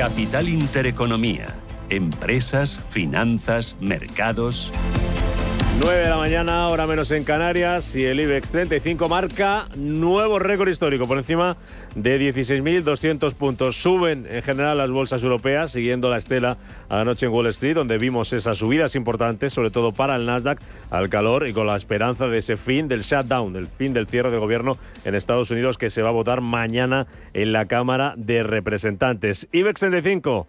Capital Intereconomía. Empresas, finanzas, mercados. 9 de la mañana, hora menos en Canarias, y el IBEX 35 marca nuevo récord histórico por encima de 16.200 puntos. Suben en general las bolsas europeas, siguiendo la estela anoche en Wall Street, donde vimos esas subidas importantes, sobre todo para el Nasdaq, al calor y con la esperanza de ese fin del shutdown, del fin del cierre de gobierno en Estados Unidos, que se va a votar mañana en la Cámara de Representantes. IBEX 35,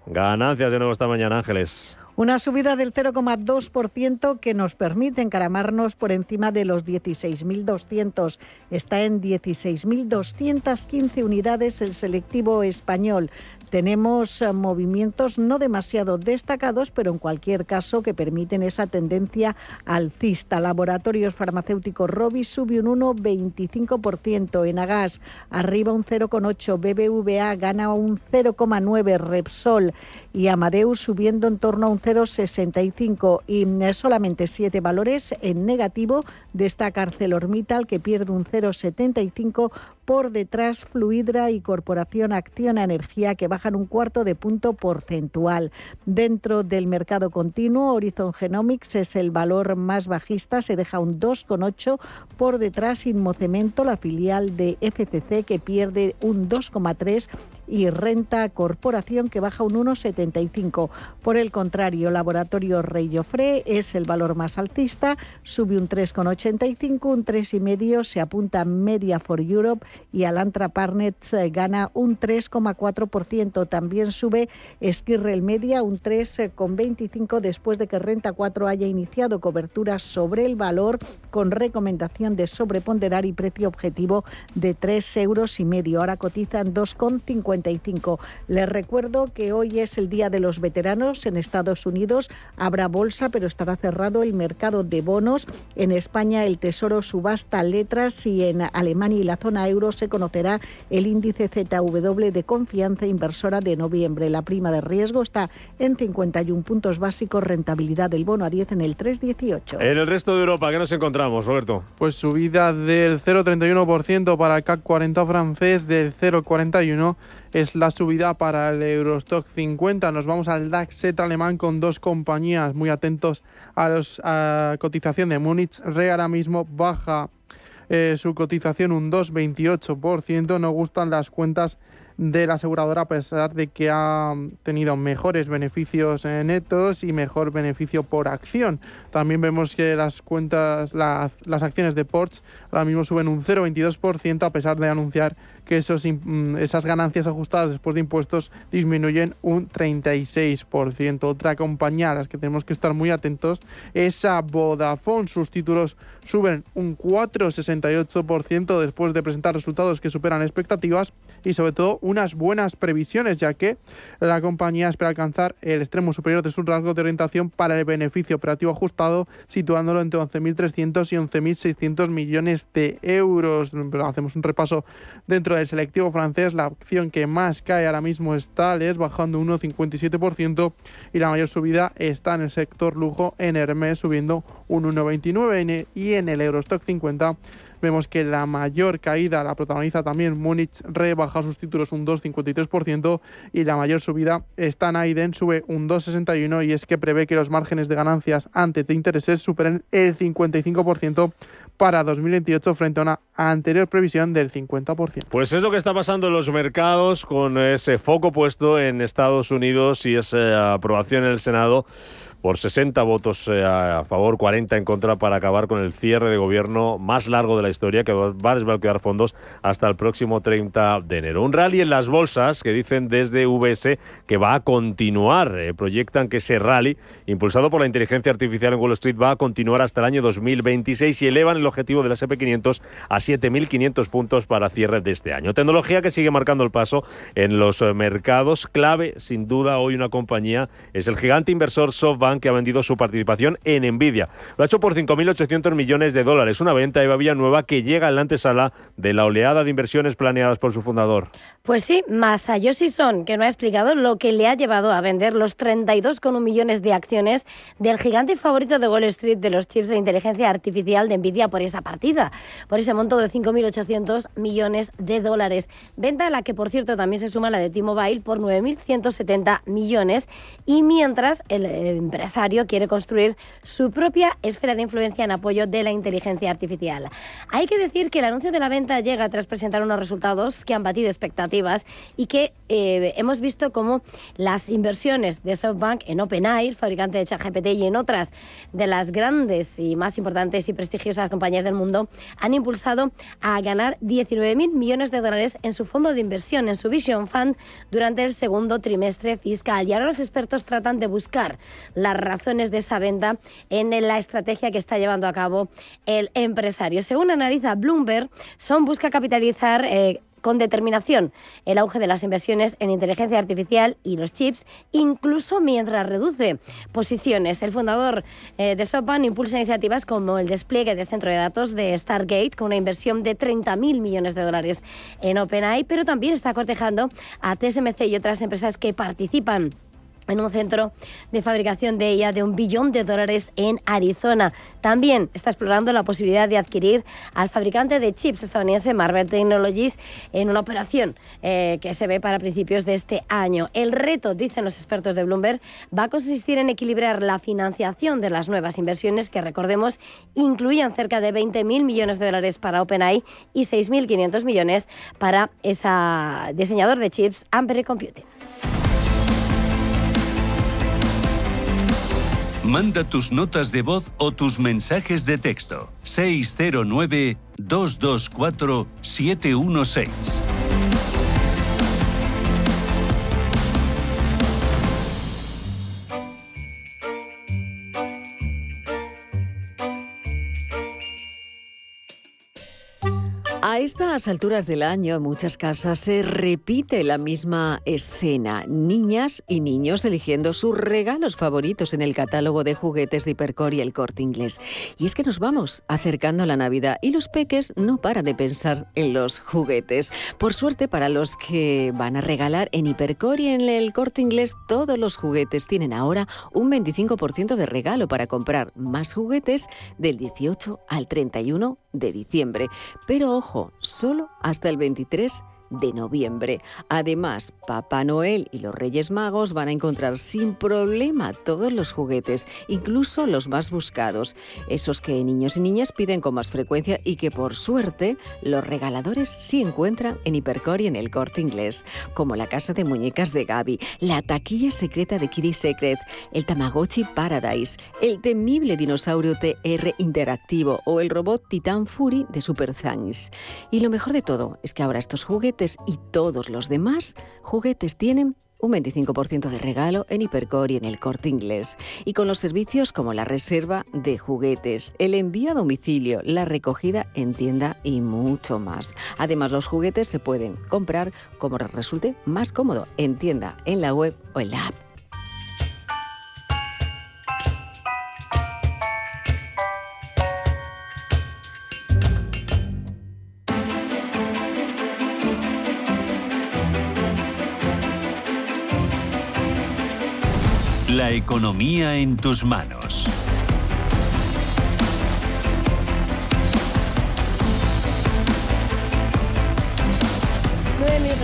ganancias de nuevo esta mañana, Ángeles. Una subida del 0,2% que nos permite encaramarnos por encima de los 16.200. Está en 16.215 unidades el selectivo español. Tenemos movimientos no demasiado destacados, pero en cualquier caso que permiten esa tendencia alcista. Laboratorios Farmacéuticos Rovi sube un 1,25%. Enagas arriba un 0,8%. BBVA gana un 0,9%. Repsol y Amadeus subiendo en torno a un 0,65%. Y solamente 7 valores en negativo. Destaca ArcelorMittal, que pierde un 0,75%. Por detrás, Fluidra y Corporación Acciona Energía, que bajan un cuarto de punto porcentual. Dentro del mercado continuo, Horizon Genomics es el valor más bajista, se deja un 2,8%. Por detrás, Inmocemento, la filial de FCC, que pierde un 2,3%. Y Renta Corporación, que baja un 1,75%. Por el contrario, Laboratorio Rey Jofré es el valor más alcista, sube un 3,85%, un 3,5% se apunta Media for Europe, y Alantra Partners gana un 3,4%. También sube Esquirrel Media un 3,25% después de que Renta 4 haya iniciado coberturas sobre el valor con recomendación de sobreponderar y precio objetivo de 3,5 euros. Ahora cotizan 2,55. Les recuerdo que hoy es el Día de los Veteranos. En Estados Unidos habrá bolsa, pero estará cerrado el mercado de bonos. En España el Tesoro subasta letras, y en Alemania y la zona euro se conocerá el índice ZW de confianza inversora de noviembre. La prima de riesgo está en 51 puntos básicos, rentabilidad del bono a 10 en el 3,18. En el resto de Europa, ¿qué nos encontramos, Roberto? Pues subida del 0,31% para el CAC 40 francés, del 0,41% es la subida para el Eurostock 50. Nos vamos al DAX alemán con dos compañías. Muy atentos a la cotización de Múnich Re, ahora mismo baja su cotización un 2,28%. Nos gustan las cuentas de la aseguradora, a pesar de que ha tenido mejores beneficios netos y mejor beneficio por acción. También vemos que las las acciones de Porsche ahora mismo suben un 0,22%, a pesar de anunciar que esas ganancias ajustadas después de impuestos disminuyen un 36%. Otra compañía a las que tenemos que estar muy atentos es a Vodafone. Sus títulos suben un 4,68% después de presentar resultados que superan expectativas y sobre todo unas buenas previsiones, ya que la compañía espera alcanzar el extremo superior de sus rasgos de orientación para el beneficio operativo ajustado, situándolo entre 11.300 y 11.600 millones de euros. Pero hacemos un repaso dentro del selectivo francés. La acción que más cae ahora mismo es Thales, bajando un 1,57%, y la mayor subida está en el sector lujo, en Hermès, subiendo un 1,29%, y en el Eurostock 50 vemos que la mayor caída la protagoniza también Múnich Re, baja sus títulos un 2,53%, y la mayor subida está en Aiden, sube un 2,61%, y es que prevé que los márgenes de ganancias antes de intereses superen el 55% para 2028 frente a una anterior previsión del 50%. Pues es lo que está pasando en los mercados, con ese foco puesto en Estados Unidos y esa aprobación en el Senado por 60 votos a favor, 40 en contra, para acabar con el cierre de gobierno más largo de la historia, que va a desbloquear fondos hasta el próximo 30 de enero. Un rally en las bolsas que dicen desde UBS que va a continuar. Proyectan que ese rally, impulsado por la inteligencia artificial en Wall Street, va a continuar hasta el año 2026 y elevan el objetivo del S&P 500 a 7.500 puntos para cierre de este año. Tecnología que sigue marcando el paso en los mercados. Clave, sin duda, hoy una compañía es el gigante inversor SoftBank, SoftBank, que ha vendido su participación en Nvidia. Lo ha hecho por $5.800 millones. Una venta, Eva Villanueva, que llega en la antesala de la oleada de inversiones planeadas por su fundador. Pues sí, Masayoshi Son, que no ha explicado lo que le ha llevado a vender los 32,1 millones de acciones del gigante favorito de Wall Street de los chips de inteligencia artificial de Nvidia por esa partida, por ese monto de $5.800 millones. Venta a la que, por cierto, también se suma la de T-Mobile por 9.170 millones. Y mientras el empresario quiere construir su propia esfera de influencia en apoyo de la inteligencia artificial. Hay que decir que el anuncio de la venta llega tras presentar unos resultados que han batido expectativas y que hemos visto como las inversiones de SoftBank en OpenAI, fabricante de ChatGPT, y en otras de las grandes y más importantes y prestigiosas compañías del mundo han impulsado a ganar $19.000 millones en su fondo de inversión, en su Vision Fund, durante el segundo trimestre fiscal. Y ahora los expertos tratan de buscar las razones de esa venta en la estrategia que está llevando a cabo el empresario. Según analiza Bloomberg, Son busca capitalizar con determinación el auge de las inversiones en inteligencia artificial y los chips, incluso mientras reduce posiciones. El fundador de SoftBank impulsa iniciativas como el despliegue de centro de datos de Stargate, con una inversión de $30.000 millones en OpenAI, pero también está cortejando a TSMC y otras empresas que participan en un centro de fabricación de IA de $1 billón en Arizona. También está explorando la posibilidad de adquirir al fabricante de chips estadounidense Marvell Technologies en una operación que se ve para principios de este año. El reto, dicen los expertos de Bloomberg, va a consistir en equilibrar la financiación de las nuevas inversiones, que, recordemos, incluían cerca de $20.000 millones para OpenAI y 6.500 millones para esa diseñador de chips Ampere Computing. Manda tus notas de voz o tus mensajes de texto. 609-224-716. A estas alturas del año, en muchas casas se repite la misma escena. Niñas y niños eligiendo sus regalos favoritos en el catálogo de juguetes de Hipercor y El Corte Inglés. Y es que nos vamos acercando a la Navidad y los peques no paran de pensar en los juguetes. Por suerte, para los que van a regalar en Hipercor y en El Corte Inglés, todos los juguetes tienen ahora un 25% de regalo para comprar más juguetes del 18 al 31 de diciembre. Pero ojo, solo hasta el 23 de noviembre. Además, Papá Noel y los Reyes Magos van a encontrar sin problema todos los juguetes, incluso los más buscados, esos que niños y niñas piden con más frecuencia y que, por suerte, los regaladores sí encuentran en Hipercor y en El Corte Inglés, como la casa de muñecas de Gaby, la taquilla secreta de Kitty Secret, el Tamagotchi Paradise, el temible dinosaurio TR interactivo o el robot Titan Fury de Super Thanks. Y lo mejor de todo es que ahora estos juguetes y todos los demás juguetes tienen un 25% de regalo en Hipercor y en El Corte Inglés. Y con los servicios como la reserva de juguetes, el envío a domicilio, la recogida en tienda y mucho más. Además, los juguetes se pueden comprar como les resulte más cómodo, en tienda, en la web o en la app. La economía en tus manos.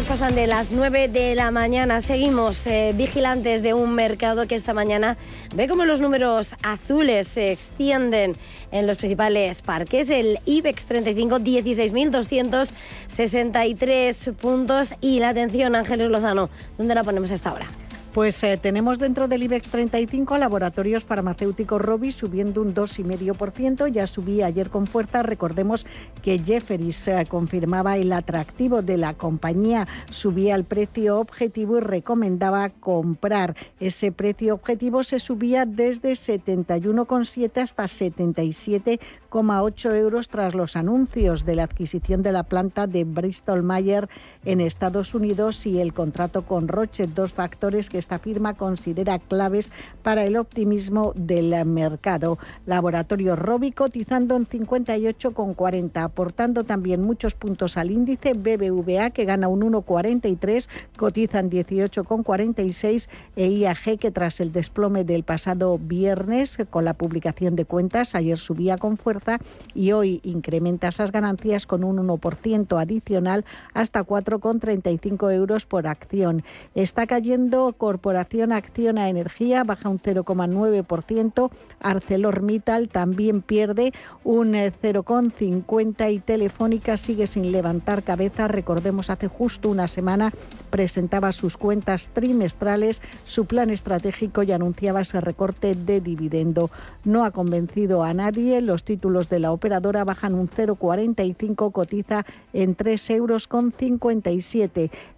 Pasan de las 9 de la mañana. Seguimos vigilantes de un mercado que esta mañana ve cómo los números azules se extienden en los principales parques. El IBEX 35, 16.263 puntos. Y la atención, Ángeles Lozano, ¿dónde la ponemos a esta hora? Pues tenemos dentro del IBEX 35 a Laboratorios Farmacéuticos Rovi subiendo un 2,5%. Ya subía ayer con fuerza. Recordemos que Jefferies confirmaba el atractivo de la compañía, subía el precio objetivo y recomendaba comprar. Ese precio objetivo se subía desde 71,7 hasta 77,8 euros tras los anuncios de la adquisición de la planta de Bristol Myers en Estados Unidos y el contrato con Roche, dos factores que esta firma considera claves para el optimismo del mercado. Laboratorio Robi cotizando en 58,40, aportando también muchos puntos al índice. BBVA, que gana un 1,43, cotiza en 18,46, e IAG, que tras el desplome del pasado viernes con la publicación de cuentas, ayer subía con fuerza y hoy incrementa esas ganancias con un 1% adicional hasta 4,35 euros por acción. Está cayendo Corporación Acciona Energía, baja un 0,9%, ArcelorMittal también pierde un 0,50 y Telefónica sigue sin levantar cabeza. Recordemos, hace justo una semana presentaba sus cuentas trimestrales, su plan estratégico y anunciaba ese recorte de dividendo. No ha convencido a nadie. Los títulos de la operadora bajan un 0,45, cotiza en 3,57 euros.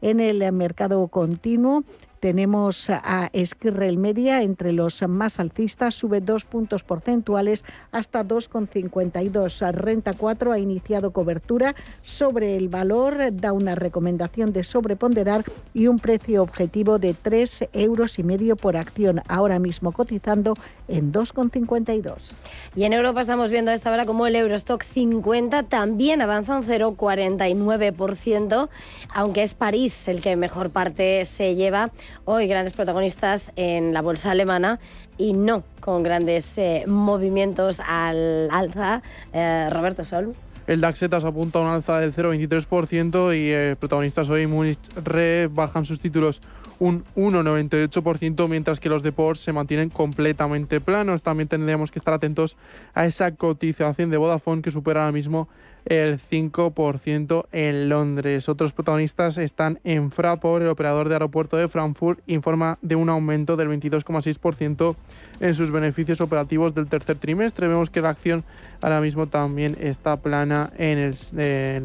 En el mercado continuo tenemos a Esquirrel Media entre los más alcistas, sube 2 puntos porcentuales hasta 2,52. Renta 4 ha iniciado cobertura sobre el valor, da una recomendación de sobreponderar y un precio objetivo de 3,5 euros por acción, ahora mismo cotizando en 2,52. Y en Europa estamos viendo a esta hora como el Eurostock 50 también avanza un 0,49%, aunque es París el que mejor parte se lleva. Hoy grandes protagonistas en la bolsa alemana y no con grandes movimientos al alza. Roberto Sol. El DAX apunta a un alza del 0,23% y protagonistas hoy, Múnich Re, bajan sus títulos un 1,98%, mientras que los de Porsche se mantienen completamente planos. También tendríamos que estar atentos a esa cotización de Vodafone, que supera ahora mismo el 5% en Londres. Otros protagonistas están en Fraport. El operador de aeropuerto de Frankfurt informa de un aumento del 22,6% en sus beneficios operativos del tercer trimestre. Vemos que la acción ahora mismo también está plana en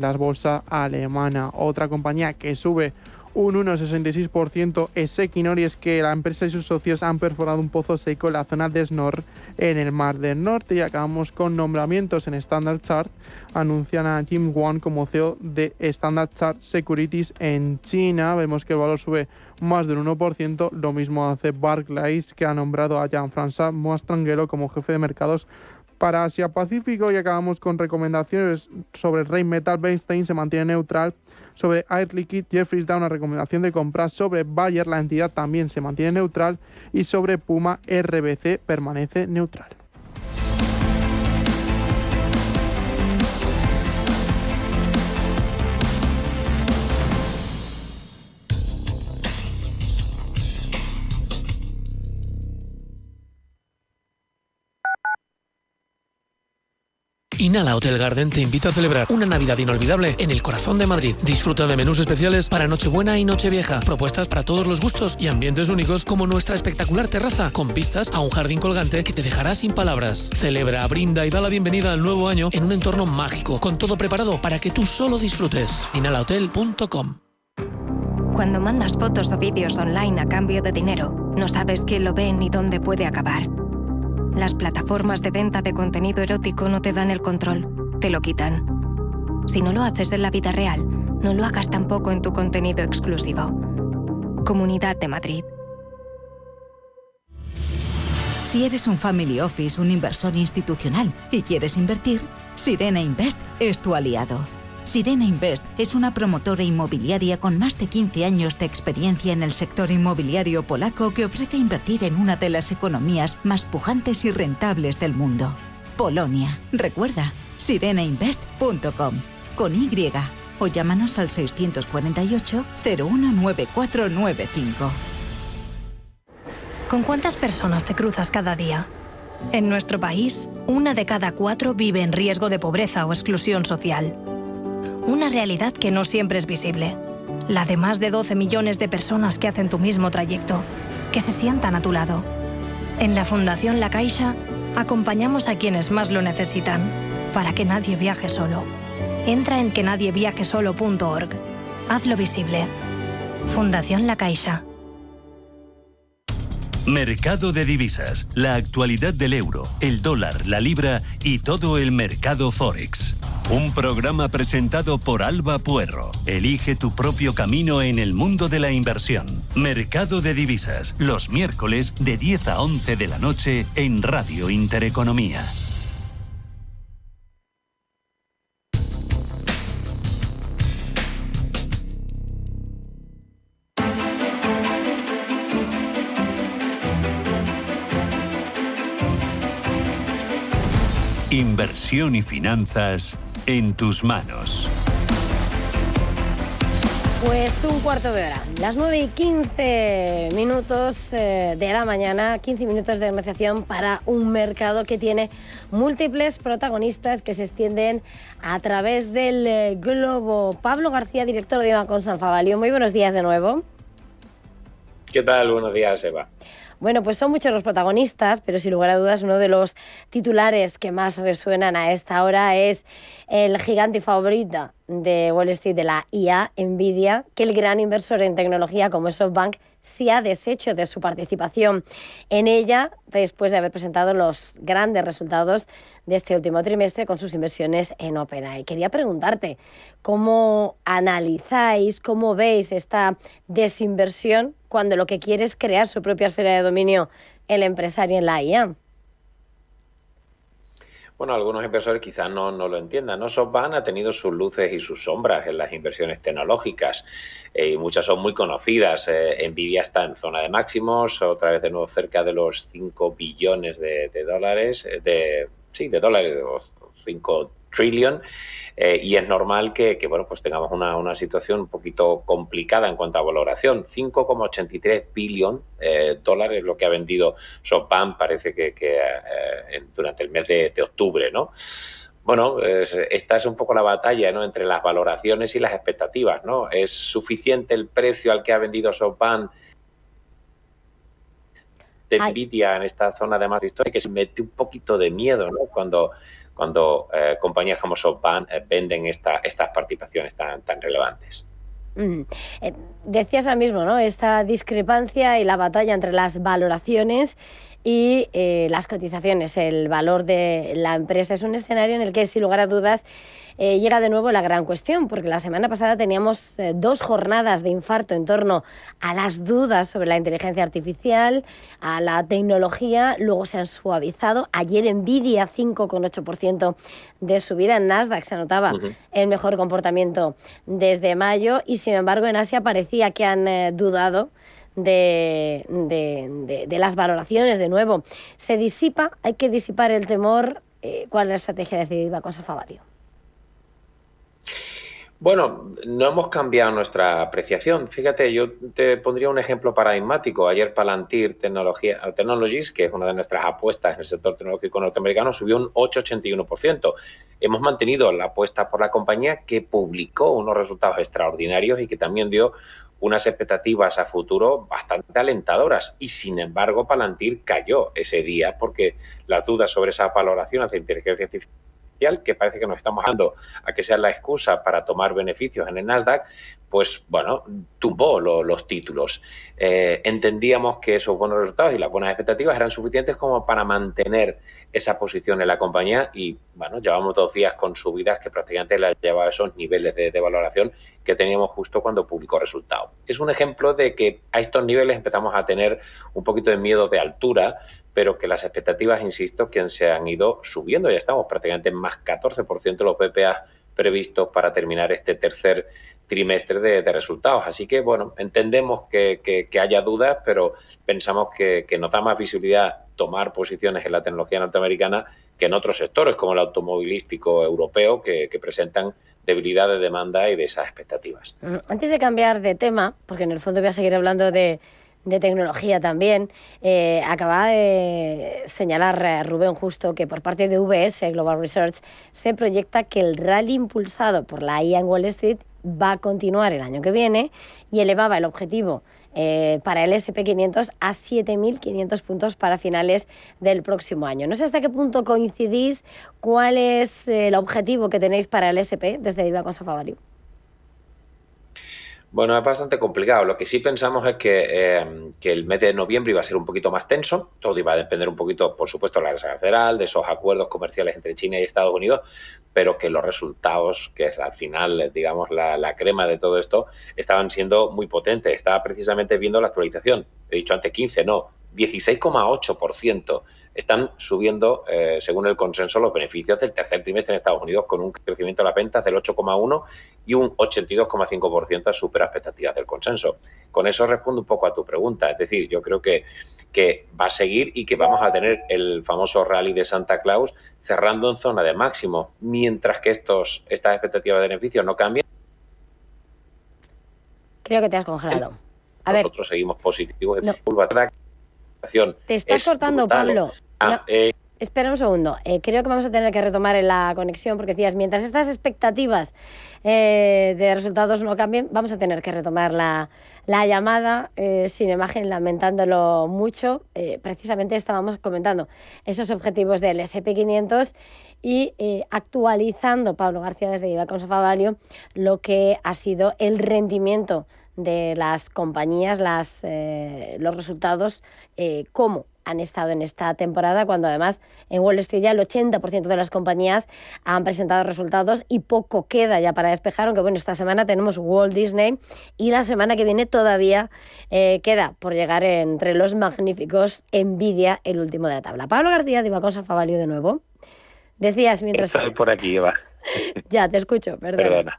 la bolsa alemana. Otra compañía que sube un 1,66% es Equinor, y es que la empresa y sus socios han perforado un pozo seco en la zona de Snor en el Mar del Norte. Y acabamos con nombramientos en Standard Chart. Anuncian a Jim Wang como CEO de Standard Chart Securities en China. Vemos que el valor sube más del 1%. Lo mismo hace Barclays, que ha nombrado a Jean-François Moistranguero como jefe de mercados para Asia-Pacífico. Y acabamos con recomendaciones sobre Rheinmetall. Bernstein se mantiene neutral. Sobre Air Liquide, Jefferies da una recomendación de compra. Sobre Bayer, la entidad también se mantiene neutral. Y sobre Puma, RBC permanece neutral. Inhala Hotel Garden te invita a celebrar una Navidad inolvidable en el corazón de Madrid. Disfruta de menús especiales para Nochebuena y Nochevieja, propuestas para todos los gustos y ambientes únicos como nuestra espectacular terraza con vistas a un jardín colgante que te dejará sin palabras. Celebra, brinda y da la bienvenida al nuevo año en un entorno mágico, con todo preparado para que tú solo disfrutes. inhalahotel.com. Cuando mandas fotos o vídeos online a cambio de dinero, no sabes quién lo ve ni dónde puede acabar. Las plataformas de venta de contenido erótico no te dan el control, te lo quitan. Si no lo haces en la vida real, no lo hagas tampoco en tu contenido exclusivo. Comunidad de Madrid. Si eres un family office, un inversor institucional y quieres invertir, Sirena Invest es tu aliado. Sirena Invest es una promotora inmobiliaria con más de 15 años de experiencia en el sector inmobiliario polaco que ofrece invertir en una de las economías más pujantes y rentables del mundo. Polonia. Recuerda, sirenainvest.com con Y o llámanos al 648 019495. ¿Con cuántas personas te cruzas cada día? En nuestro país, 1 de cada 4 vive en riesgo de pobreza o exclusión social. Una realidad que no siempre es visible. La de más de 12 millones de personas que hacen tu mismo trayecto, que se sientan a tu lado. En la Fundación La Caixa, acompañamos a quienes más lo necesitan, para que nadie viaje solo. Entra en quenadieviajesolo.org. Hazlo visible. Fundación La Caixa. Mercado de divisas. La actualidad del euro, el dólar, la libra y todo el mercado Forex. Un programa presentado por Alba Puerro. Elige tu propio camino en el mundo de la inversión. Mercado de divisas, los miércoles de 10 a 11 de la noche en Radio Intereconomía. Inversión y finanzas en tus manos. Pues un cuarto de hora, las 9:15 de la mañana, 15 minutos de negociación para un mercado que tiene múltiples protagonistas que se extienden a través del globo. Pablo García, director de Banco Alfa Value. Muy buenos días de nuevo. ¿Qué tal? Buenos días, Eva. Bueno, pues son muchos los protagonistas, pero sin lugar a dudas uno de los titulares que más resuenan a esta hora es el gigante favorito de Wall Street de la IA, Nvidia, que el gran inversor en tecnología como es SoftBank se ha deshecho de su participación en ella después de haber presentado los grandes resultados de este último trimestre con sus inversiones en OpenAI. Quería preguntarte, ¿cómo analizáis, cómo veis esta desinversión cuando lo que quiere es crear su propia esfera de dominio el empresario en la IA? Bueno, algunos inversores quizás no lo entiendan, ¿no? SoftBank ha tenido sus luces y sus sombras en las inversiones tecnológicas y muchas son muy conocidas. Nvidia está en zona de máximos, otra vez de nuevo cerca de los 5 billones de dólares, de 5 trillion, y es normal que bueno, pues tengamos una situación un poquito complicada en cuanto a valoración. 5,83 billón dólares lo que ha vendido SoftBank, parece que durante el mes de octubre, ¿no? Bueno, esta es un poco la batalla, ¿no?, entre las valoraciones y las expectativas, ¿no? ¿Es suficiente el precio al que ha vendido SoftBank de Nvidia en esta zona de más historia, que se mete un poquito de miedo, ¿no?, cuando compañías como SoftBank venden estas participaciones tan relevantes? Decías ahora mismo, ¿no?, esta discrepancia y la batalla entre las valoraciones y las cotizaciones, el valor de la empresa. Es un escenario en el que, sin lugar a dudas, llega de nuevo la gran cuestión, porque la semana pasada teníamos 2 jornadas de infarto en torno a las dudas sobre la inteligencia artificial, a la tecnología, luego se han suavizado. Ayer Nvidia 5,8% de subida, en Nasdaq se anotaba el mejor comportamiento desde mayo y, sin embargo, en Asia parecía que han dudado de las valoraciones de nuevo. Se disipa, hay que disipar el temor. ¿Cuál es la estrategia desde Banco Alfa Value? Bueno, no hemos cambiado nuestra apreciación. Fíjate, yo te pondría un ejemplo paradigmático. Ayer Palantir Technologies, que es una de nuestras apuestas en el sector tecnológico norteamericano, subió un 8,81%. Hemos mantenido la apuesta por la compañía, que publicó unos resultados extraordinarios y que también dio unas expectativas a futuro bastante alentadoras. Y, sin embargo, Palantir cayó ese día porque las dudas sobre esa valoración hacia inteligencia artificial, que parece que nos estamos dando a que sea la excusa para tomar beneficios en el Nasdaq, pues bueno, tumbó los títulos. Entendíamos que esos buenos resultados y las buenas expectativas eran suficientes como para mantener esa posición en la compañía y bueno, llevamos 2 días con subidas que prácticamente la llevaba a esos niveles de valoración que teníamos justo cuando publicó resultados. Es un ejemplo de que a estos niveles empezamos a tener un poquito de miedo de altura, pero que las expectativas, insisto, que se han ido subiendo. Ya estamos prácticamente en más 14% de los PPA previstos para terminar este tercer trimestre de resultados. Así que, bueno, entendemos que haya dudas, pero pensamos que nos da más visibilidad tomar posiciones en la tecnología norteamericana que en otros sectores, como el automovilístico europeo, que presentan debilidad de demanda y de esas expectativas. Antes de cambiar de tema, porque en el fondo voy a seguir hablando de tecnología también, acaba de señalar Rubén justo que por parte de UBS Global Research se proyecta que el rally impulsado por la IA en Wall Street va a continuar el año que viene y elevaba el objetivo para el S&P 500 a 7.500 puntos para finales del próximo año. No sé hasta qué punto coincidís. ¿Cuál es el objetivo que tenéis para el S&P desde Banco Alfa Value? Bueno, es bastante complicado. Lo que sí pensamos es que el mes de noviembre iba a ser un poquito más tenso. Todo iba a depender un poquito, por supuesto, de la Reserva Federal, de esos acuerdos comerciales entre China y Estados Unidos, pero que los resultados, que es al final, digamos, la crema de todo esto, estaban siendo muy potentes. Estaba precisamente viendo la actualización. He dicho antes 15, no, 16,8%. Están subiendo, según el consenso, los beneficios del tercer trimestre en Estados Unidos, con un crecimiento de las ventas del 8,1% y un 82,5% supera expectativas del consenso. Con eso respondo un poco a tu pregunta. Es decir, yo creo que va a seguir y que vamos a tener el famoso rally de Santa Claus cerrando en zona de máximo, mientras que estas expectativas de beneficios no cambian. Creo que te has congelado. Nosotros seguimos positivos. No. Te estás cortando, Pablo. Espera un segundo. Creo que vamos a tener que retomar en la conexión porque decías, mientras estas expectativas de resultados no cambien, vamos a tener que retomar la llamada sin imagen, lamentándolo mucho. Precisamente estábamos comentando esos objetivos del S&P 500 y actualizando, Pablo García desde IVA Consofa Value, lo que ha sido el rendimiento de las compañías, los resultados, cómo han estado en esta temporada, cuando además en Wall Street ya el 80% de las compañías han presentado resultados y poco queda ya para despejar, aunque bueno, esta semana tenemos Walt Disney y la semana que viene todavía queda por llegar entre los magníficos Nvidia, el último de la tabla. Pablo García de IVA Consofa Value de nuevo. Decías mientras... Estoy por aquí, Eva. Ya, te escucho, perdona.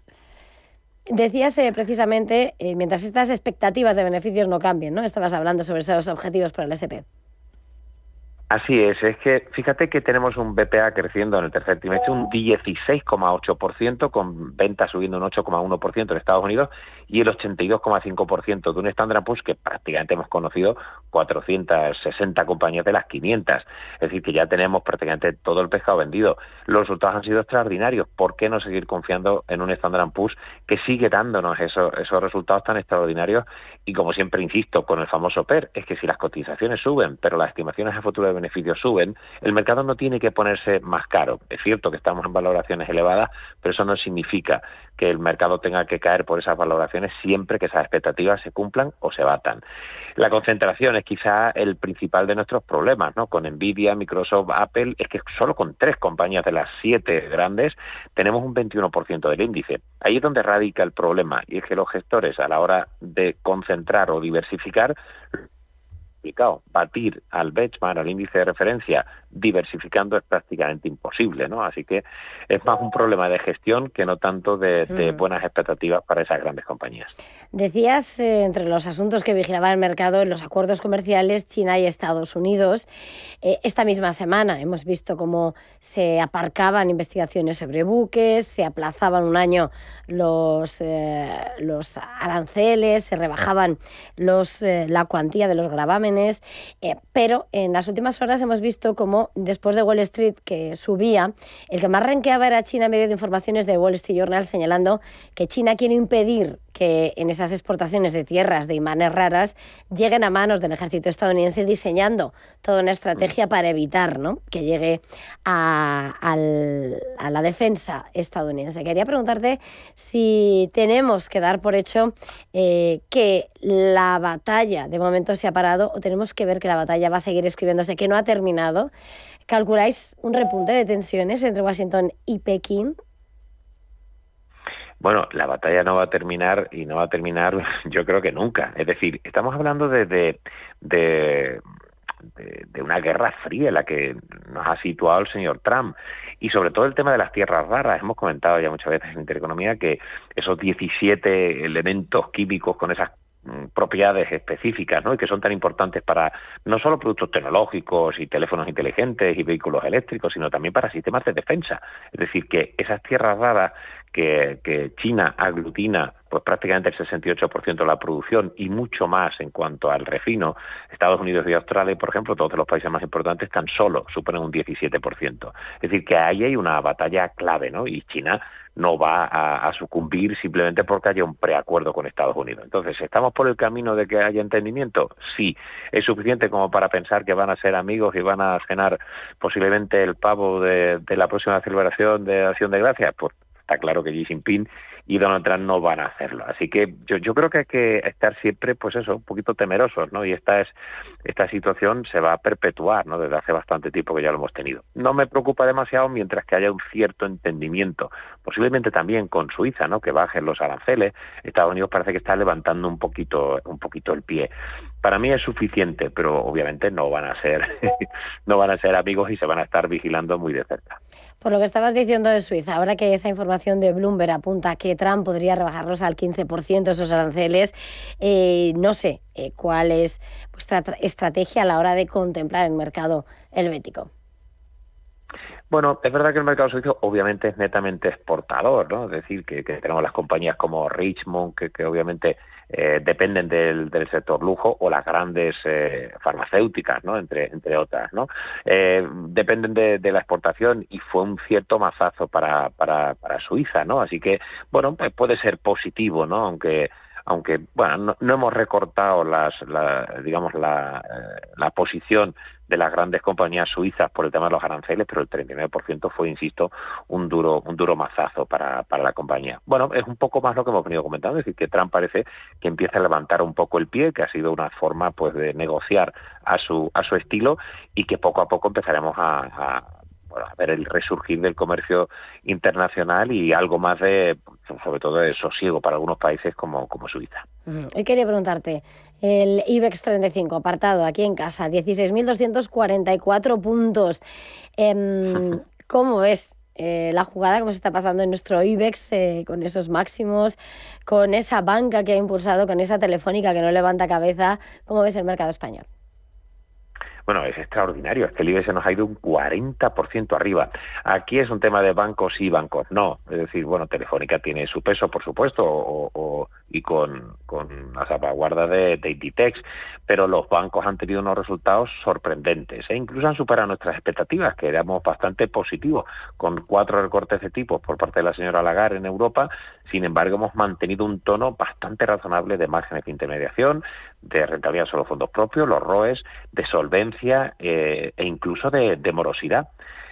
Decías precisamente, mientras estas expectativas de beneficios no cambien, ¿no? Estabas hablando sobre esos objetivos para el S&P. Así es que fíjate que tenemos un BPA creciendo en el tercer trimestre un 16,8%, con ventas subiendo un 8,1% en Estados Unidos y el 82,5% de un Standard & Poor's que prácticamente hemos conocido 460 compañías de las 500. Es decir, que ya tenemos prácticamente todo el pescado vendido. Los resultados han sido extraordinarios. ¿Por qué no seguir confiando en un Standard & Poor's que sigue dándonos esos resultados tan extraordinarios? Y como siempre insisto con el famoso PER, es que si las cotizaciones suben, pero las estimaciones a futuro de beneficios suben, el mercado no tiene que ponerse más caro. Es cierto que estamos en valoraciones elevadas, pero eso no significa que el mercado tenga que caer por esas valoraciones siempre que esas expectativas se cumplan o se batan. La concentración es quizá el principal de nuestros problemas, ¿no? Con Nvidia, Microsoft, Apple, es que solo con 3 compañías de las 7 grandes tenemos un 21% del índice. Ahí es donde radica el problema, y es que los gestores, a la hora de concentrar o diversificar, batir al benchmark, al índice de referencia, diversificando es prácticamente imposible, ¿no? Así que es más un problema de gestión que no tanto de buenas expectativas para esas grandes compañías. Decías, entre los asuntos que vigilaba el mercado, en los acuerdos comerciales China y Estados Unidos. Esta misma semana hemos visto cómo se aparcaban investigaciones sobre buques, se aplazaban un año los aranceles, se rebajaban la cuantía de los gravámenes, pero en las últimas horas hemos visto cómo después de Wall Street, que subía, el que más renqueaba era China, medio de informaciones de Wall Street Journal, señalando que China quiere impedir que en esas exportaciones de tierras de imanes raras lleguen a manos del ejército estadounidense, diseñando toda una estrategia para evitar, ¿no?, que llegue a la defensa estadounidense. Quería preguntarte si tenemos que dar por hecho que la batalla de momento se ha parado o tenemos que ver que la batalla va a seguir escribiéndose, que no ha terminado. ¿Calculáis un repunte de tensiones entre Washington y Pekín? Bueno, la batalla no va a terminar y no va a terminar yo creo que nunca. Es decir, estamos hablando de una guerra fría en la que nos ha situado el señor Trump. Y sobre todo el tema de las tierras raras. Hemos comentado ya muchas veces en Intereconomía que esos 17 elementos químicos con esas propiedades específicas, ¿no?, y que son tan importantes para no solo productos tecnológicos y teléfonos inteligentes y vehículos eléctricos, sino también para sistemas de defensa. Es decir, que esas tierras raras que China aglutina pues prácticamente el 68% de la producción y mucho más en cuanto al refino, Estados Unidos y Australia, por ejemplo, todos los países más importantes, tan solo superan un 17%. Es decir, que ahí hay una batalla clave, ¿no? Y China no va a sucumbir simplemente porque haya un preacuerdo con Estados Unidos. Entonces, ¿estamos por el camino de que haya entendimiento? Sí. ¿Es suficiente como para pensar que van a ser amigos y van a cenar posiblemente el pavo de la próxima celebración de Acción de Gracias? Pues está claro que Xi Jinping y Donald Trump no van a hacerlo. Así que yo creo que hay que estar siempre, pues eso, un poquito temerosos, ¿no? Y esta situación se va a perpetuar, ¿no? Desde hace bastante tiempo que ya lo hemos tenido. No me preocupa demasiado mientras que haya un cierto entendimiento, posiblemente también con Suiza, ¿no? Que bajen los aranceles. Estados Unidos parece que está levantando un poquito el pie. Para mí es suficiente, pero obviamente no van a ser amigos y se van a estar vigilando muy de cerca. Por lo que estabas diciendo de Suiza, ahora que esa información de Bloomberg apunta que Trump podría rebajarlos al 15% esos aranceles, no sé cuál es vuestra estrategia a la hora de contemplar el mercado helvético. Bueno, es verdad que el mercado suizo obviamente es netamente exportador, ¿no? Es decir, que tenemos las compañías como Richemont, que obviamente dependen del sector lujo, o las grandes farmacéuticas, ¿no? Entre otras, ¿no? Dependen de la exportación y fue un cierto mazazo para Suiza, ¿no? Así que, bueno, pues puede ser positivo, ¿no? Aunque bueno, no hemos recortado la posición de las grandes compañías suizas por el tema de los aranceles, pero el 39% fue, insisto, un duro mazazo para la compañía. Bueno, es un poco más lo que hemos venido comentando, es decir, que Trump parece que empieza a levantar un poco el pie, que ha sido una forma pues de negociar a su estilo, y que poco a poco empezaremos a ver el resurgir del comercio internacional y algo más sobre todo de sosiego para algunos países como Suiza. Hoy quería preguntarte, el IBEX 35, apartado aquí en casa, 16.244 puntos. ¿Cómo ves la jugada, cómo se está pasando en nuestro IBEX con esos máximos, con esa banca que ha impulsado, con esa Telefónica que no levanta cabeza? ¿Cómo ves el mercado español? Bueno, es extraordinario, es que el IBEX se nos ha ido un 40% arriba. Aquí es un tema de bancos sí, bancos no. Es decir, bueno, Telefónica tiene su peso, por supuesto, y con la salvaguarda de Inditex, pero los bancos han tenido unos resultados sorprendentes, incluso han superado nuestras expectativas, que éramos bastante positivos, con 4 recortes de tipos por parte de la señora Lagarde en Europa. Sin embargo, hemos mantenido un tono bastante razonable de márgenes de intermediación, de rentabilidad sobre fondos propios, los ROEs, de solvencia e incluso de morosidad.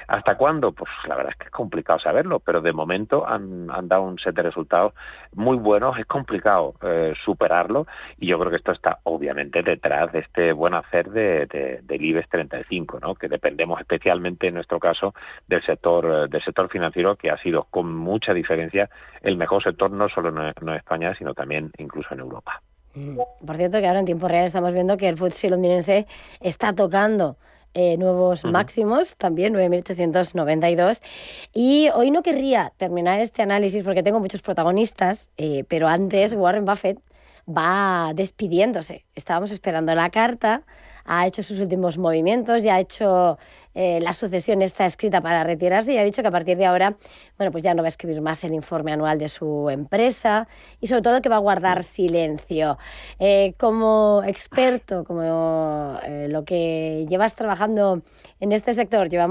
¿Hasta cuándo? Pues la verdad es que es complicado saberlo, pero de momento han dado un set de resultados muy buenos. Es complicado superarlo, y yo creo que esto está obviamente detrás de este buen hacer del IBEX 35, ¿no? Que dependemos especialmente en nuestro caso del sector financiero, que ha sido con mucha diferencia el mejor sector no solo en España, sino también incluso en Europa. Por cierto, que ahora en tiempo real estamos viendo que el FTSE londinense está tocando nuevos máximos, también 9.892. Y hoy no querría terminar este análisis porque tengo muchos protagonistas, pero antes Warren Buffett va despidiéndose. Estábamos esperando la carta, ha hecho sus últimos movimientos, ya ha hecho la sucesión está escrita para retirarse, y ha dicho que a partir de ahora, bueno, pues ya no va a escribir más el informe anual de su empresa, y sobre todo que va a guardar silencio. Como experto, como lo que llevas trabajando en este sector, yo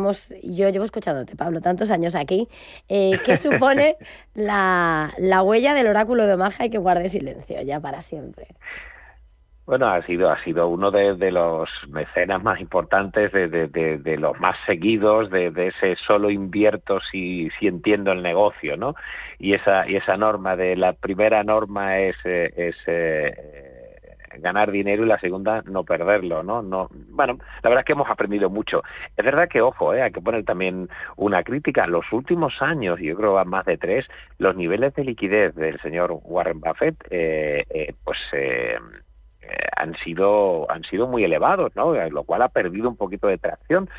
llevo escuchándote, Pablo, tantos años aquí, ¿qué supone la huella del oráculo de Omaha y que guarde silencio ya para siempre? Bueno, ha sido uno de los mecenas más importantes, de los más seguidos, de ese solo invierto si entiendo el negocio, ¿no? Y esa norma la primera norma es ganar dinero, y la segunda no perderlo, ¿no? Bueno, la verdad es que hemos aprendido mucho. Es verdad que, ojo, hay que poner también una crítica. Los últimos años, yo creo a más de 3, los niveles de liquidez del señor Warren Buffett, han sido muy elevados, ¿no? Lo cual ha perdido un poquito de tracción.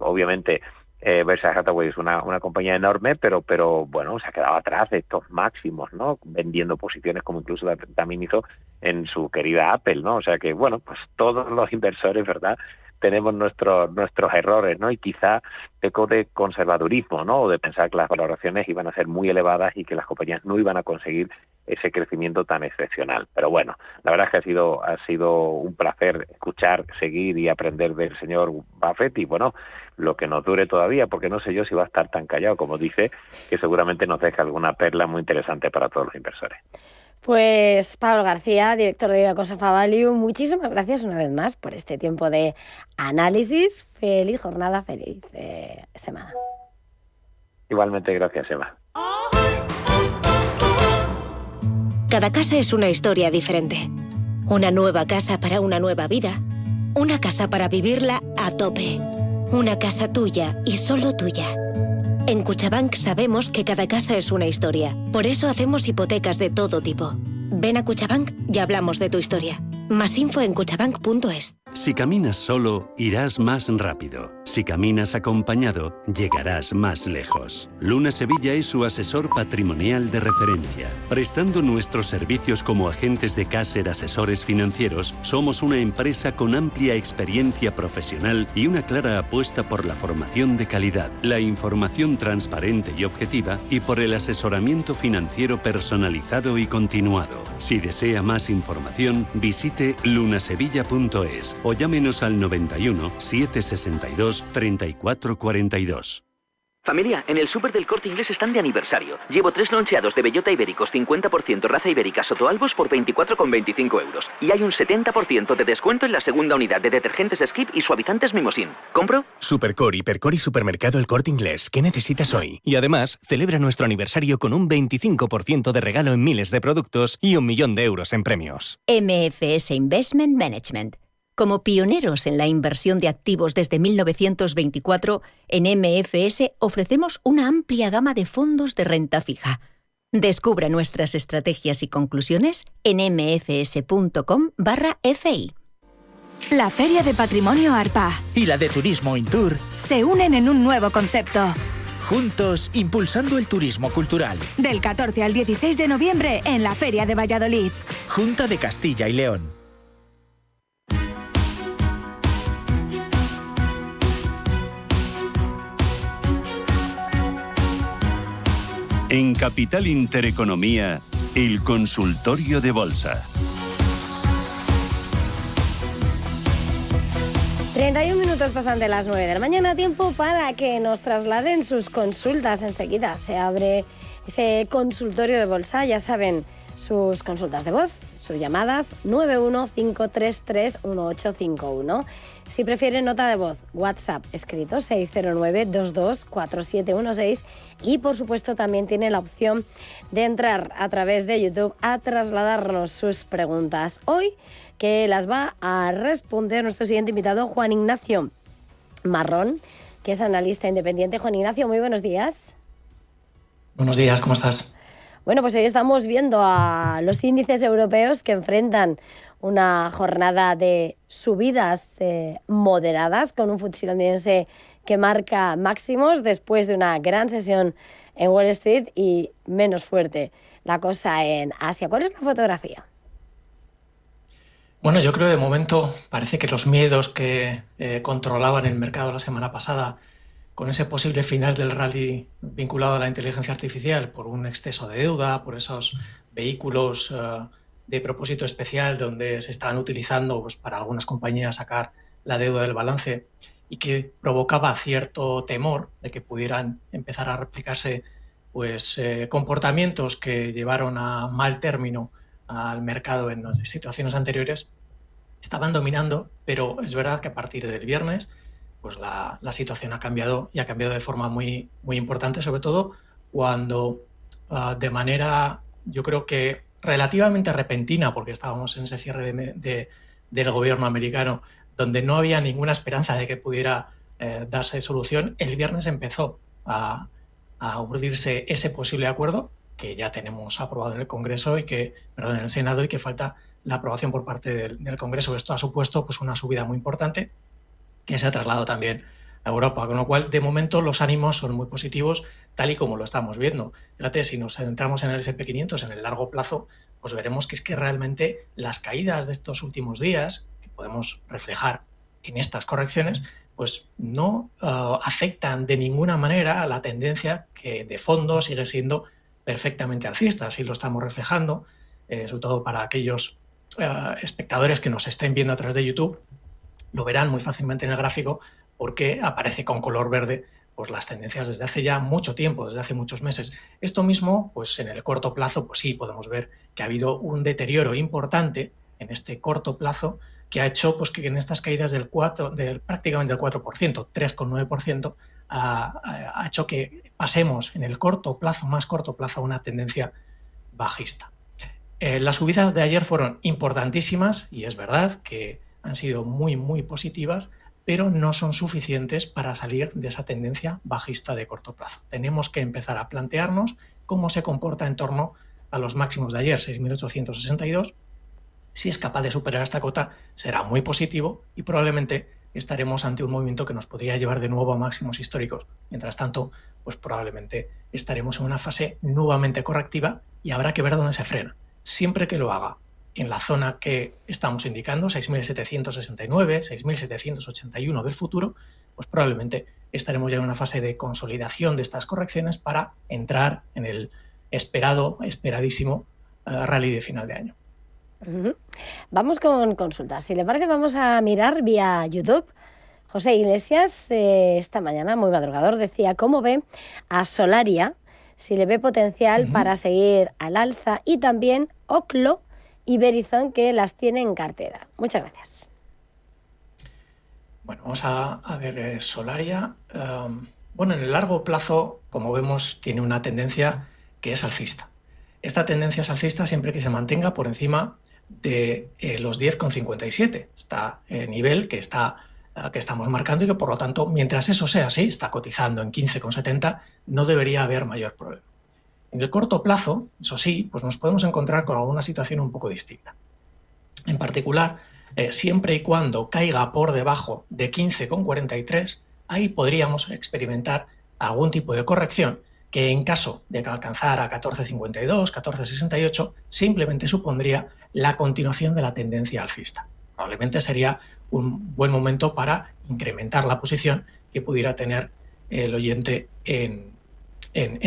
Obviamente, Berkshire Hathaway es una compañía enorme, pero bueno, se ha quedado atrás de estos máximos, ¿no? Vendiendo posiciones, como incluso también hizo en su querida Apple, ¿no? O sea que, bueno, pues todos los inversores, ¿verdad?, tenemos nuestros errores, ¿no? Y quizá peco de conservadurismo, ¿no? O de pensar que las valoraciones iban a ser muy elevadas y que las compañías no iban a conseguir ese crecimiento tan excepcional. Pero bueno, la verdad es que ha sido un placer escuchar, seguir y aprender del señor Buffett, y bueno, lo que nos dure todavía, porque no sé yo si va a estar tan callado como dice, que seguramente nos deja alguna perla muy interesante para todos los inversores. Pues Pablo García, director de Icacosafa Value, muchísimas gracias una vez más por este tiempo de análisis. Feliz jornada, feliz semana. Igualmente, gracias, Eva. Cada casa es una historia diferente. Una nueva casa para una nueva vida. Una casa para vivirla a tope. Una casa tuya y solo tuya. En Cuchabank sabemos que cada casa es una historia. Por eso hacemos hipotecas de todo tipo. Ven a Cuchabank y hablamos de tu historia. Más info en cuchabank.es. Si caminas solo, irás más rápido. Si caminas acompañado, llegarás más lejos. Luna Sevilla es su asesor patrimonial de referencia. Prestando nuestros servicios como agentes de Caser Asesores Financieros, somos una empresa con amplia experiencia profesional y una clara apuesta por la formación de calidad, la información transparente y objetiva y por el asesoramiento financiero personalizado y continuado. Si desea más información, visite lunasevilla.es o llámenos al 91 762 34 42. Familia, en el súper del Corte Inglés están de aniversario. Llevo 3 loncheados de bellota ibéricos 50% raza ibérica Sotoalbos por 24,25 euros. Y hay un 70% de descuento en la segunda unidad de detergentes Skip y suavizantes Mimosín. ¿Compro? Supercor, Hipercor y Supermercado El Corte Inglés. ¿Qué necesitas hoy? Y además, celebra nuestro aniversario con un 25% de regalo en miles de productos y 1 millón de euros en premios. MFS Investment Management. Como pioneros en la inversión de activos desde 1924, en MFS ofrecemos una amplia gama de fondos de renta fija. Descubra nuestras estrategias y conclusiones en mfs.com/fi. La Feria de Patrimonio ARPA y la de Turismo Intour se unen en un nuevo concepto. Juntos, impulsando el turismo cultural. Del 14 al 16 de noviembre en la Feria de Valladolid. Junta de Castilla y León. En Capital Intereconomía, el consultorio de bolsa. 31 minutos pasan de las 9 de la mañana, tiempo para que nos trasladen sus consultas. Enseguida se abre ese consultorio de bolsa, ya saben, sus consultas de voz, sus llamadas 915331851. Si prefieren nota de voz, WhatsApp escrito 609224716 y por supuesto también tiene la opción de entrar a través de YouTube a trasladarnos sus preguntas. Hoy que las va a responder nuestro siguiente invitado, Juan Ignacio Marrón, que es analista independiente. Juan Ignacio, muy buenos días. Buenos días, ¿cómo estás? Bueno, pues hoy estamos viendo a los índices europeos que enfrentan una jornada de subidas moderadas, con un FTSE londinense que marca máximos después de una gran sesión en Wall Street y menos fuerte la cosa en Asia. ¿Cuál es la fotografía? Bueno, yo creo que de momento parece que los miedos que controlaban el mercado la semana pasada con ese posible final del rally vinculado a la inteligencia artificial por un exceso de deuda, por esos vehículos de propósito especial donde se estaban utilizando pues, para algunas compañías sacar la deuda del balance y que provocaba cierto temor de que pudieran empezar a replicarse pues, comportamientos que llevaron a mal término al mercado en situaciones anteriores, estaban dominando, pero es verdad que a partir del viernes pues la situación ha cambiado y ha cambiado de forma muy, muy importante, sobre todo cuando de manera, yo creo que relativamente repentina, porque estábamos en ese cierre del gobierno americano, donde no había ninguna esperanza de que pudiera darse solución, el viernes empezó a urdirse ese posible acuerdo que ya tenemos aprobado en el Congreso en el Senado y que falta la aprobación por parte del Congreso. Esto ha supuesto pues, una subida muy importante que se ha trasladado también a Europa, con lo cual de momento los ánimos son muy positivos tal y como lo estamos viendo. Fíjate, si nos centramos en el S&P 500 en el largo plazo, pues veremos que es que realmente las caídas de estos últimos días, que podemos reflejar en estas correcciones, pues no afectan de ninguna manera a la tendencia que de fondo sigue siendo perfectamente alcista. Así lo estamos reflejando, sobre todo para aquellos espectadores que nos estén viendo a través de YouTube, lo verán muy fácilmente en el gráfico porque aparece con color verde pues las tendencias desde hace ya mucho tiempo, desde hace muchos meses. Esto mismo, pues en el corto plazo, pues sí, podemos ver que ha habido un deterioro importante en este corto plazo que ha hecho pues, que en estas caídas prácticamente del 4%, 3,9%, ha hecho que pasemos en el corto plazo, más corto plazo, a una tendencia bajista. Las subidas de ayer fueron importantísimas y es verdad que han sido muy, muy positivas, pero no son suficientes para salir de esa tendencia bajista de corto plazo. Tenemos que empezar a plantearnos cómo se comporta en torno a los máximos de ayer, 6.862. Si es capaz de superar esta cota, será muy positivo y probablemente estaremos ante un movimiento que nos podría llevar de nuevo a máximos históricos. Mientras tanto, pues probablemente estaremos en una fase nuevamente correctiva y habrá que ver dónde se frena. Siempre que lo haga en la zona que estamos indicando, 6.769, 6.781 del futuro, pues probablemente estaremos ya en una fase de consolidación de estas correcciones para entrar en el esperadísimo rally de final de año. Vamos con consultas. Si le parece, vamos a mirar vía YouTube. José Iglesias, esta mañana, muy madrugador, decía cómo ve a Solaria, si le ve potencial para seguir al alza, y también Oklo y Verizon, que las tiene en cartera. Muchas gracias. Bueno, vamos a ver Solaria. Bueno, en el largo plazo, como vemos, tiene una tendencia que es alcista. Esta tendencia es alcista siempre que se mantenga por encima de los 10,57. Está nivel que estamos marcando y que, por lo tanto, mientras eso sea así, está cotizando en 15,70, no debería haber mayor problema. En el corto plazo, eso sí, pues nos podemos encontrar con alguna situación un poco distinta. En particular, siempre y cuando caiga por debajo de 15,43, ahí podríamos experimentar algún tipo de corrección que, en caso de que alcanzara 14,52, 14,68, simplemente supondría la continuación de la tendencia alcista. Probablemente sería un buen momento para incrementar la posición que pudiera tener el oyente en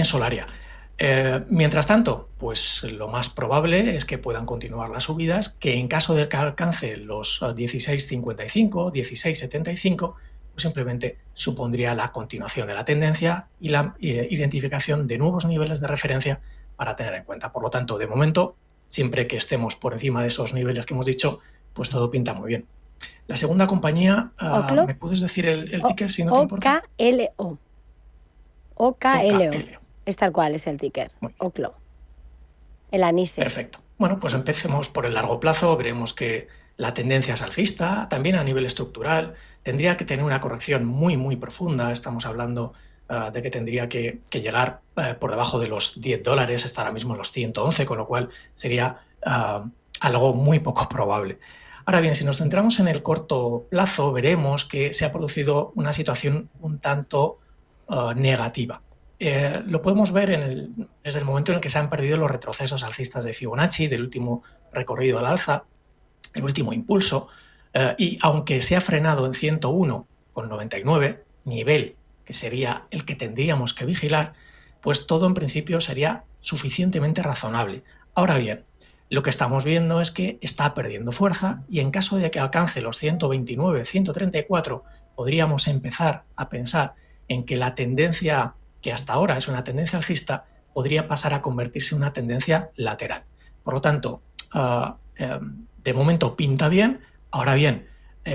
Solaria. Mientras tanto, pues lo más probable es que puedan continuar las subidas, que en caso de que alcance los 16,55, 16,75, pues simplemente supondría la continuación de la tendencia y la identificación de nuevos niveles de referencia para tener en cuenta. Por lo tanto, de momento, siempre que estemos por encima de esos niveles que hemos dicho, pues todo pinta muy bien. La segunda compañía, ¿me puedes decir el ticker si no te importa? OKLO. OKLO. Es tal cual, es el ticker. Oklo. El anise. Perfecto. Bueno, pues empecemos por el largo plazo. Veremos que la tendencia es alcista, también a nivel estructural. Tendría que tener una corrección muy, muy profunda. Estamos hablando de que tendría que llegar por debajo de los $10, está ahora mismo en los 111, con lo cual sería algo muy poco probable. Ahora bien, si nos centramos en el corto plazo, veremos que se ha producido una situación un tanto negativa. Lo podemos ver desde el momento en el que se han perdido los retrocesos alcistas de Fibonacci, del último recorrido al alza, el último impulso, y aunque se ha frenado en 101,99, nivel que sería el que tendríamos que vigilar, pues todo en principio sería suficientemente razonable. Ahora bien, lo que estamos viendo es que está perdiendo fuerza y en caso de que alcance los 129, 134, podríamos empezar a pensar en que la tendencia que hasta ahora es una tendencia alcista podría pasar a convertirse en una tendencia lateral. Por lo tanto, de momento pinta bien. Ahora bien,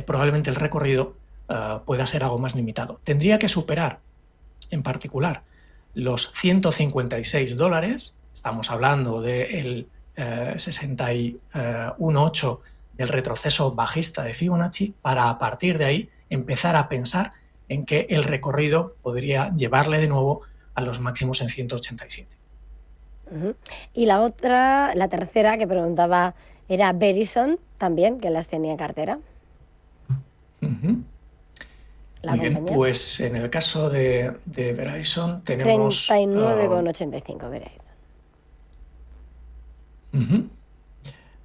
probablemente el recorrido pueda ser algo más limitado. Tendría que superar, en particular, los $156. Estamos hablando del 61,8 del retroceso bajista de Fibonacci, para a partir de ahí empezar a pensar en que el recorrido podría llevarle de nuevo a los máximos en 187. Y la tercera que preguntaba era Verizon, también, que las tenía en cartera. Muy bien, pues en el caso de Verizon tenemos 39,85 Verizon.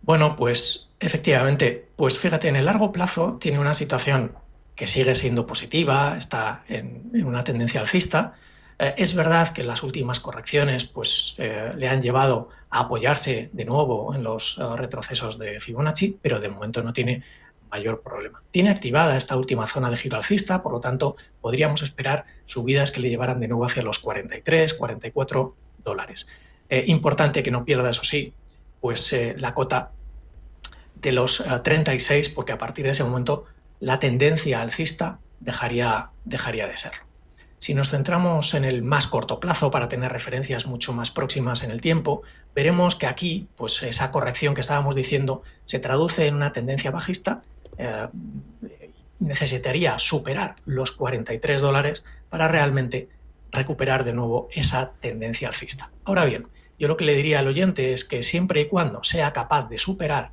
Bueno, pues efectivamente, pues fíjate, en el largo plazo tiene una situación que sigue siendo positiva, está en una tendencia alcista. Es verdad que las últimas correcciones pues, le han llevado a apoyarse de nuevo en los retrocesos de Fibonacci, pero de momento no tiene mayor problema. Tiene activada esta última zona de giro alcista, por lo tanto podríamos esperar subidas que le llevaran de nuevo hacia los 43, 44 dólares. Importante que no pierda, eso sí, pues la cota de los 36, porque a partir de ese momento la tendencia alcista dejaría de serlo. Si nos centramos en el más corto plazo para tener referencias mucho más próximas en el tiempo, veremos que aquí pues esa corrección que estábamos diciendo se traduce en una tendencia bajista. Necesitaría superar los $43 para realmente recuperar de nuevo esa tendencia alcista. Ahora bien, yo lo que le diría al oyente es que siempre y cuando sea capaz de superar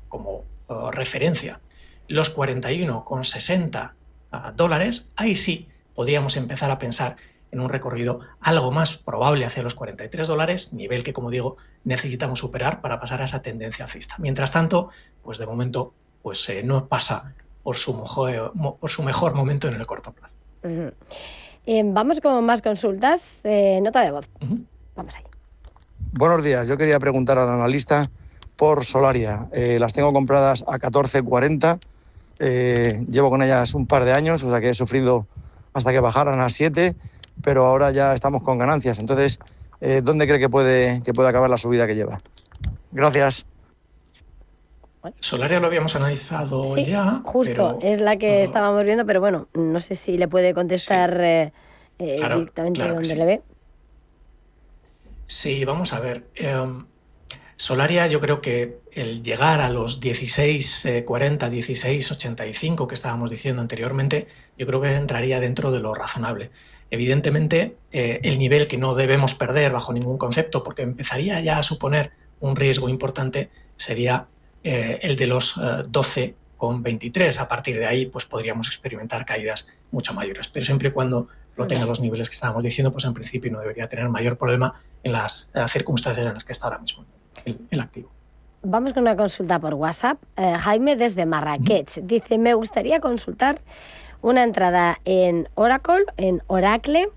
como referencia los $41,60, ahí sí podríamos empezar a pensar en un recorrido algo más probable hacia los $43, nivel que, como digo, necesitamos superar para pasar a esa tendencia alcista. Mientras tanto, pues de momento pues, no pasa por su mejor momento en el corto plazo. Vamos con más consultas. Nota de voz. Vamos ahí. Buenos días. Yo quería preguntar al analista por Solaria. Las tengo compradas a 14,40. Llevo con ellas un par de años, o sea que he sufrido hasta que bajaran a 7, pero ahora ya estamos con ganancias. Entonces, ¿dónde cree que puede acabar la subida que lleva? Gracias. Solaria lo habíamos analizado Sí, ya. justo, es la que estábamos viendo, pero bueno, no sé si le puede contestar directamente donde le ve. Sí, vamos a ver. Solaria, yo creo que el llegar a los 16,40, 16,85 que estábamos diciendo anteriormente, yo creo que entraría dentro de lo razonable. Evidentemente, el nivel que no debemos perder bajo ningún concepto, porque empezaría ya a suponer un riesgo importante, sería el de los 12,23. A partir de ahí, pues podríamos experimentar caídas mucho mayores. Pero siempre y cuando lo tenga los niveles que estábamos diciendo, pues en principio no debería tener mayor problema en las circunstancias en las que está ahora mismo el activo. Vamos con una consulta por WhatsApp. Jaime desde Marrakech dice: me gustaría consultar una entrada en Oracle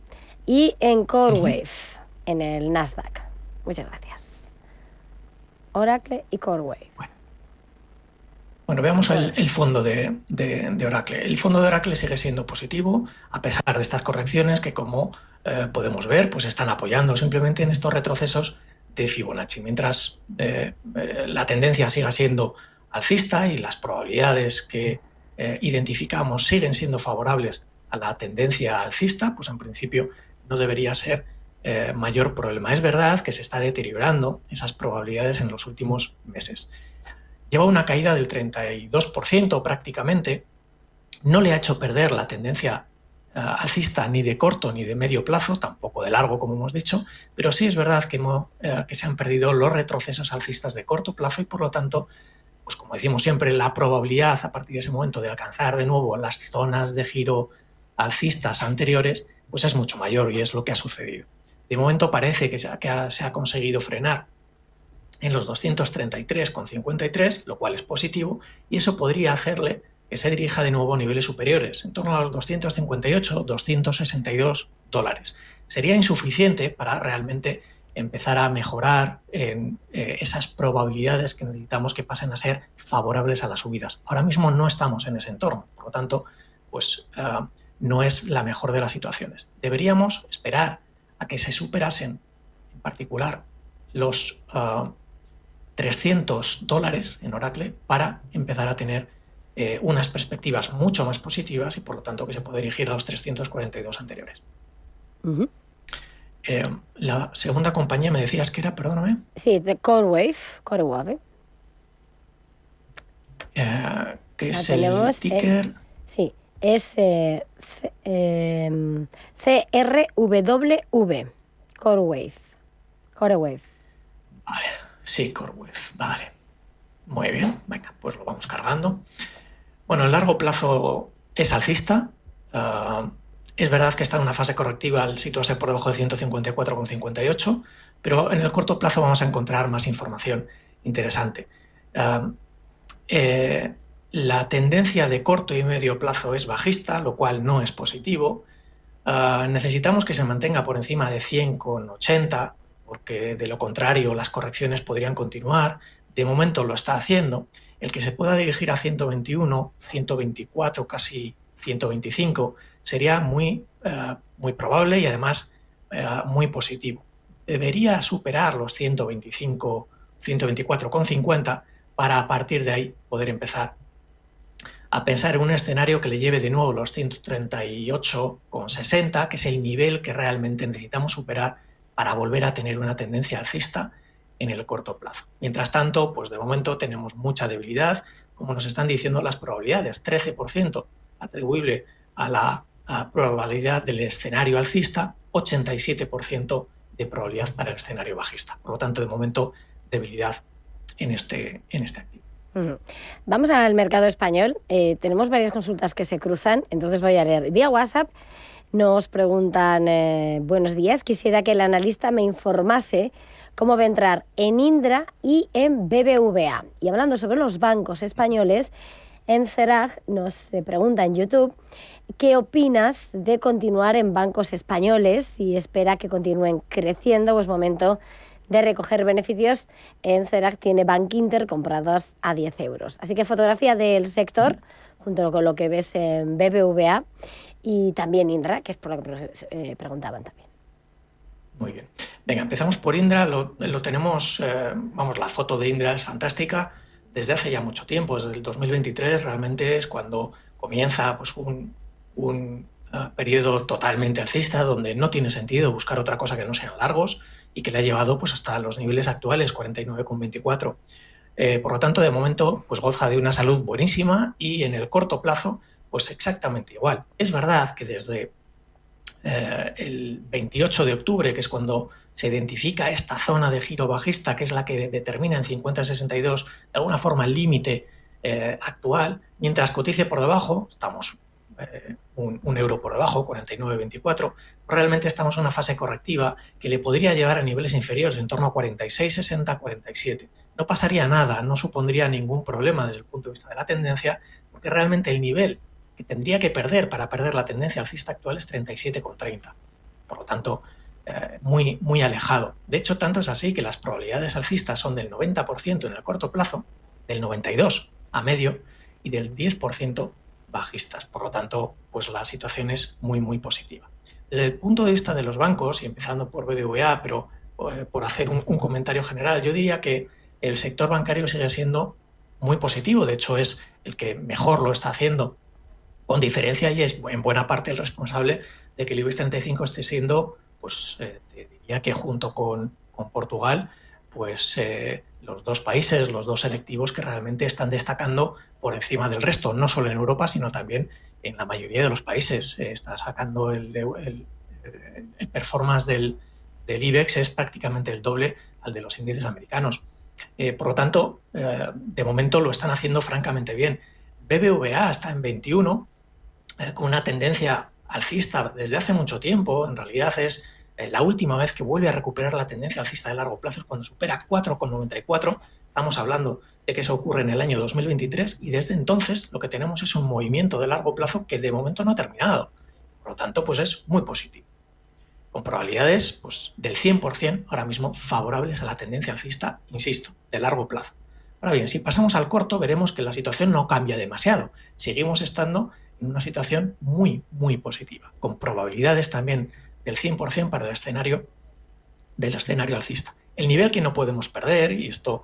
y en CoreWeave en el Nasdaq. Muchas gracias. Oracle y CoreWeave. Bueno, veamos el fondo de Oracle. El fondo de Oracle sigue siendo positivo a pesar de estas correcciones que, como podemos ver, pues están apoyando simplemente en estos retrocesos de Fibonacci. Mientras la tendencia siga siendo alcista y las probabilidades que identificamos siguen siendo favorables a la tendencia alcista, pues en principio no debería ser mayor problema. Es verdad que se está deteriorando esas probabilidades en los últimos meses. Lleva una caída del 32% prácticamente. No le ha hecho perder la tendencia alcista ni de corto ni de medio plazo, tampoco de largo, como hemos dicho, pero sí es verdad que se han perdido los retrocesos alcistas de corto plazo y, por lo tanto, pues como decimos siempre, la probabilidad a partir de ese momento de alcanzar de nuevo las zonas de giro alcistas anteriores pues es mucho mayor, y es lo que ha sucedido. De momento parece que se ha conseguido frenar en los 233,53, lo cual es positivo, y eso podría hacerle que se dirija de nuevo a niveles superiores, en torno a los 258, 262 dólares. Sería insuficiente para realmente empezar a mejorar en esas probabilidades que necesitamos que pasen a ser favorables a las subidas. Ahora mismo no estamos en ese entorno, por lo tanto, pues no es la mejor de las situaciones. Deberíamos esperar a que se superasen, en particular, los $300 en Oracle para empezar a tener unas perspectivas mucho más positivas y, por lo tanto, que se puede dirigir a los 342 anteriores. La segunda compañía me decías que era, perdóname. Sí, de CoreWeave. ¿Qué es el ticker? Sí, es CRWV. CoreWeave. Vale, sí, CoreWeave, vale. Muy bien, venga, pues lo vamos cargando. Bueno, en largo plazo es alcista. Es verdad que está en una fase correctiva al situarse por debajo de 154,58, pero en el corto plazo vamos a encontrar más información interesante. La tendencia de corto y medio plazo es bajista, lo cual no es positivo. Necesitamos que se mantenga por encima de 100,80, porque de lo contrario las correcciones podrían continuar. De momento lo está haciendo. El que se pueda dirigir a 121, 124, casi 125, sería muy probable y además muy positivo. Debería superar los 125, 124,50 para a partir de ahí poder empezar a pensar en un escenario que le lleve de nuevo los 138,60, que es el nivel que realmente necesitamos superar para volver a tener una tendencia alcista en el corto plazo. Mientras tanto, pues de momento tenemos mucha debilidad, como nos están diciendo las probabilidades, 13% atribuible a la probabilidad del escenario alcista, 87% de probabilidad para el escenario bajista. Por lo tanto, de momento, debilidad en este activo. Vamos al mercado español. Tenemos varias consultas que se cruzan, entonces voy a leer. Vía WhatsApp nos preguntan, buenos días, quisiera que el analista me informase cómo va a entrar en Indra y en BBVA. Y hablando sobre los bancos españoles, Encerag nos pregunta en YouTube, ¿qué opinas de continuar en bancos españoles? Si espera que continúen creciendo o es momento de recoger beneficios. Encerag tiene Bankinter comprados a 10 euros. Así que fotografía del sector, junto con lo que ves en BBVA y también Indra, que es por lo que preguntaban también. Muy bien. Venga, empezamos por Indra. Lo tenemos, la foto de Indra es fantástica desde hace ya mucho tiempo. Desde el 2023 realmente es cuando comienza pues, un periodo totalmente alcista, donde no tiene sentido buscar otra cosa que no sean largos, y que le ha llevado pues, hasta los niveles actuales, 49,24. Por lo tanto, de momento, pues goza de una salud buenísima y en el corto plazo, pues exactamente igual. Es verdad que desde el 28 de octubre, que es cuando se identifica esta zona de giro bajista, que es la que determina en 50,62 de alguna forma el límite actual, mientras cotice por debajo, estamos un euro por debajo, 49,24, realmente estamos en una fase correctiva que le podría llevar a niveles inferiores, en torno a 46,60, 47. No pasaría nada, no supondría ningún problema desde el punto de vista de la tendencia, porque realmente el nivel que tendría que perder para perder la tendencia alcista actual es 37,30. Por lo tanto, muy, muy alejado. De hecho, tanto es así que las probabilidades alcistas son del 90% en el corto plazo, del 92% a medio y del 10% bajistas. Por lo tanto, pues la situación es muy, muy positiva. Desde el punto de vista de los bancos, y empezando por BBVA, pero por hacer un comentario general, yo diría que el sector bancario sigue siendo muy positivo. De hecho, es el que mejor lo está haciendo con diferencia y es en buena parte el responsable de que el IBEX 35 esté siendo, pues te diría que junto con Portugal, pues los dos países, los dos selectivos que realmente están destacando por encima del resto, no solo en Europa, sino también en la mayoría de los países. Está sacando el performance del IBEX es prácticamente el doble al de los índices americanos. Por lo tanto, de momento lo están haciendo francamente bien. BBVA está en 21, con una tendencia alcista desde hace mucho tiempo. En realidad es la última vez que vuelve a recuperar la tendencia alcista de largo plazo es cuando supera 4,94. Estamos hablando de que eso ocurre en el año 2023 y desde entonces lo que tenemos es un movimiento de largo plazo que de momento no ha terminado. Por lo tanto, pues es muy positivo. Con probabilidades pues, del 100% ahora mismo favorables a la tendencia alcista, insisto, de largo plazo. Ahora bien, si pasamos al corto, veremos que la situación no cambia demasiado. Seguimos estando en una situación muy, muy positiva, con probabilidades también del 100% para el escenario alcista. El nivel que no podemos perder, y esto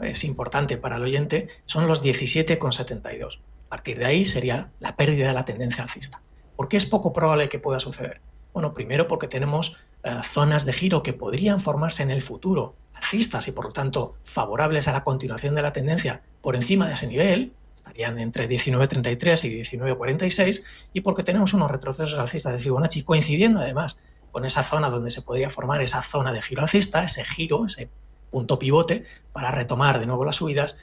es importante para el oyente, son los 17,72. A partir de ahí sería la pérdida de la tendencia alcista. ¿Por qué es poco probable que pueda suceder? Bueno, primero porque tenemos zonas de giro que podrían formarse en el futuro alcistas y por lo tanto favorables a la continuación de la tendencia por encima de ese nivel, estarían entre 19,33 y 19,46, y porque tenemos unos retrocesos alcistas de Fibonacci coincidiendo además con esa zona donde se podría formar esa zona de giro alcista, ese giro, ese punto pivote para retomar de nuevo las subidas,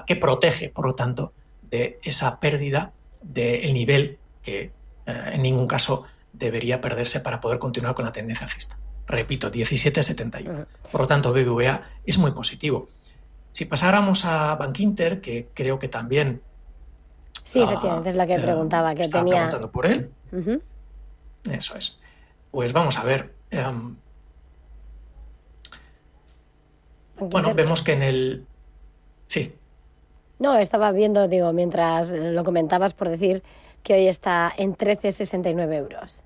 que protege, por lo tanto, de esa pérdida del nivel que en ningún caso debería perderse para poder continuar con la tendencia alcista. Repito, 17,71. Por lo tanto, BBVA es muy positivo. Si pasáramos a Bankinter, que creo que también... Sí, efectivamente, es la que preguntaba, que estaba tenía... preguntando por él. Eso es. Pues vamos a ver. Bueno, vemos que en el... Sí. No, estaba viendo, digo, mientras lo comentabas, por decir que hoy está en 13,69 euros.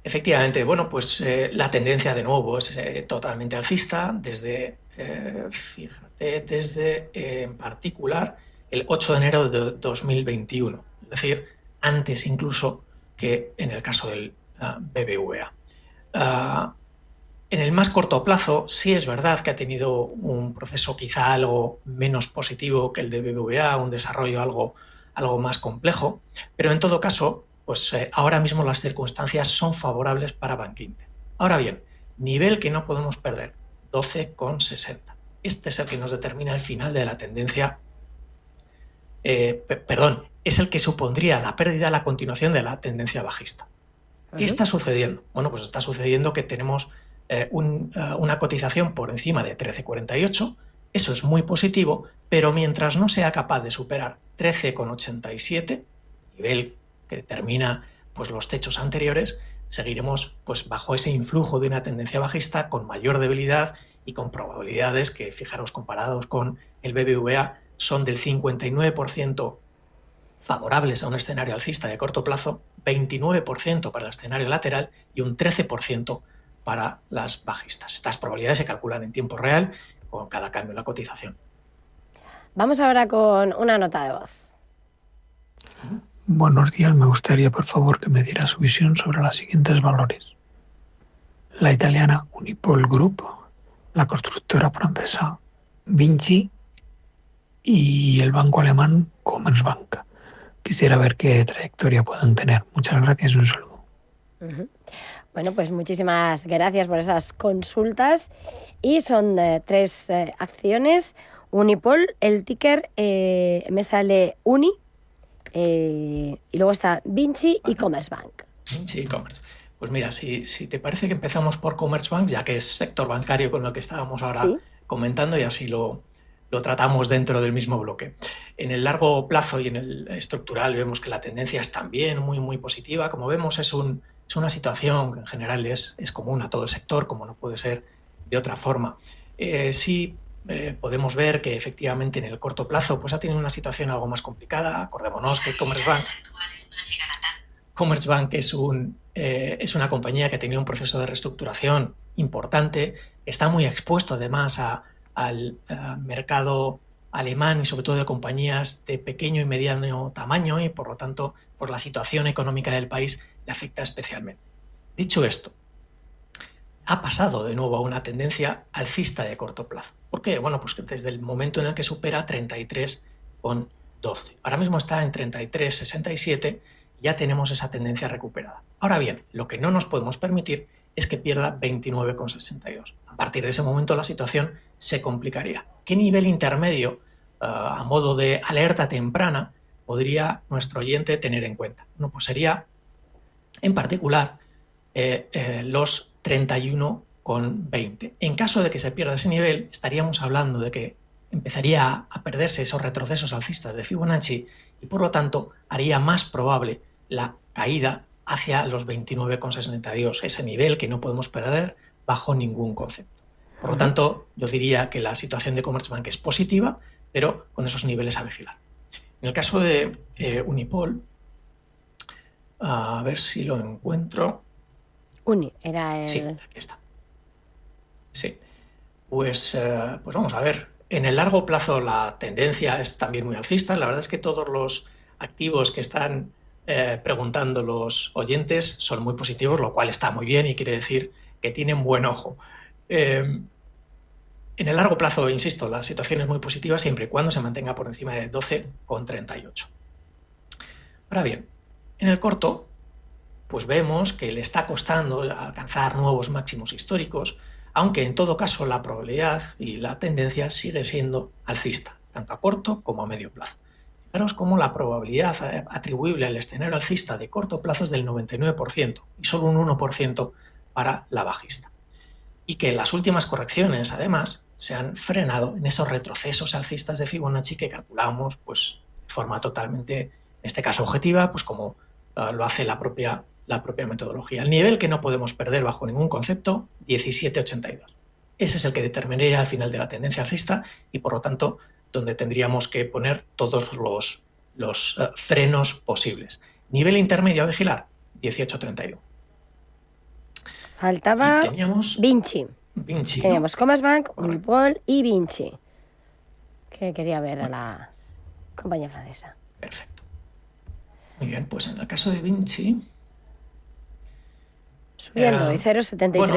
Efectivamente, bueno, pues la tendencia de nuevo es totalmente alcista desde, fíjate, desde en particular el 8 de enero de 2021, es decir, antes incluso que en el caso del BBVA. En el más corto plazo, sí es verdad que ha tenido un proceso quizá algo menos positivo que el de BBVA, un desarrollo algo más complejo, pero en todo caso, pues ahora mismo las circunstancias son favorables para Bankinter. Ahora bien, nivel que no podemos perder, 12,60. Este es el que nos determina el final de la tendencia, es el que supondría la pérdida, la continuación de la tendencia bajista. ¿Qué está sucediendo? Bueno, pues está sucediendo que tenemos una cotización por encima de 13,48, eso es muy positivo, pero mientras no sea capaz de superar 13,87, nivel que determina pues, los techos anteriores, seguiremos pues, bajo ese influjo de una tendencia bajista con mayor debilidad y con probabilidades que, fijaros, comparados con el BBVA, son del 59% favorables a un escenario alcista de corto plazo, 29% para el escenario lateral y un 13% para las bajistas. Estas probabilidades se calculan en tiempo real con cada cambio en la cotización. Vamos ahora con una nota de voz. Buenos días, me gustaría por favor que me diera su visión sobre los siguientes valores. La italiana Unipol Group, la constructora francesa Vinci y el banco alemán Commerzbank. Quisiera ver qué trayectoria pueden tener. Muchas gracias y un saludo. Bueno, pues muchísimas gracias por esas consultas. Y son 3 acciones. Unipol, el ticker me sale Uni, y luego está Vinci y Commerzbank. Vinci y Commerz. Pues mira, si te parece que empezamos por Commerzbank, ya que es sector bancario con lo que estábamos ahora comentando, y así lo tratamos dentro del mismo bloque. En el largo plazo y en el estructural vemos que la tendencia es también muy, muy positiva. Como vemos, es una situación que en general es común a todo el sector, como no puede ser de otra forma. Podemos ver que efectivamente en el corto plazo pues ha tenido una situación algo más complicada. Acordémonos que Commerzbank es una compañía que ha tenido un proceso de reestructuración importante, está muy expuesto además al mercado alemán y sobre todo de compañías de pequeño y mediano tamaño, y por lo tanto pues la situación económica del país le afecta especialmente. Dicho esto, ha pasado de nuevo a una tendencia alcista de corto plazo. ¿Por qué? Bueno, pues desde el momento en el que supera 33,12. Ahora mismo está en 33,67, ya tenemos esa tendencia recuperada. Ahora bien, lo que no nos podemos permitir es que pierda 29,62. A partir de ese momento la situación se complicaría. ¿Qué nivel intermedio, a modo de alerta temprana, podría nuestro oyente tener en cuenta? Bueno, pues sería, en particular, los 31,20. En caso de que se pierda ese nivel, estaríamos hablando de que empezaría a perderse esos retrocesos alcistas de Fibonacci y, por lo tanto, haría más probable la caída hacia los 29,62, ese nivel que no podemos perder bajo ningún concepto. Por lo tanto, yo diría que la situación de Commerzbank es positiva, pero con esos niveles a vigilar. En el caso de Unipol, a ver si lo encuentro. Uni, era el... Sí, aquí está. Sí, pues vamos a ver. En el largo plazo la tendencia es también muy alcista. La verdad es que todos los activos que están preguntando los oyentes son muy positivos, lo cual está muy bien y quiere decir que tienen buen ojo. En el largo plazo, insisto, la situación es muy positiva siempre y cuando se mantenga por encima de 12,38. Ahora bien, en el corto, pues vemos que le está costando alcanzar nuevos máximos históricos, aunque en todo caso la probabilidad y la tendencia sigue siendo alcista, tanto a corto como a medio plazo. Fijaros cómo la probabilidad atribuible al escenario alcista de corto plazo es del 99% y solo un 1% para la bajista. Y que las últimas correcciones, además, se han frenado en esos retrocesos alcistas de Fibonacci que calculamos pues, de forma totalmente, en este caso objetiva, pues como lo hace la propia metodología. El nivel que no podemos perder bajo ningún concepto, 17,82. Ese es el que determinaría al final de la tendencia alcista y, por lo tanto, donde tendríamos que poner todos los frenos posibles. Nivel intermedio a vigilar, 18,31. Faltaba Vinci. Teníamos Commerzbank, Unipol y Vinci. Que quería ver a la... Compañía francesa. Perfecto. Muy bien, pues en el caso de Vinci... Subiendo, y 0,73%. Bueno,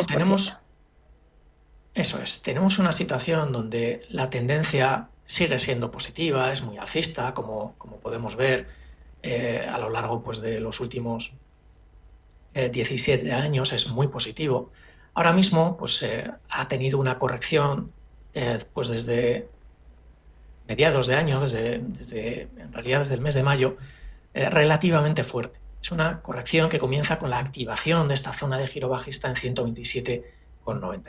tenemos una situación donde la tendencia sigue siendo positiva, es muy alcista, como podemos ver a lo largo pues, de los últimos 17 años, es muy positivo. Ahora mismo pues, ha tenido una corrección pues desde mediados de año, en realidad desde el mes de mayo, relativamente fuerte. Es una corrección que comienza con la activación de esta zona de giro bajista en 127,95.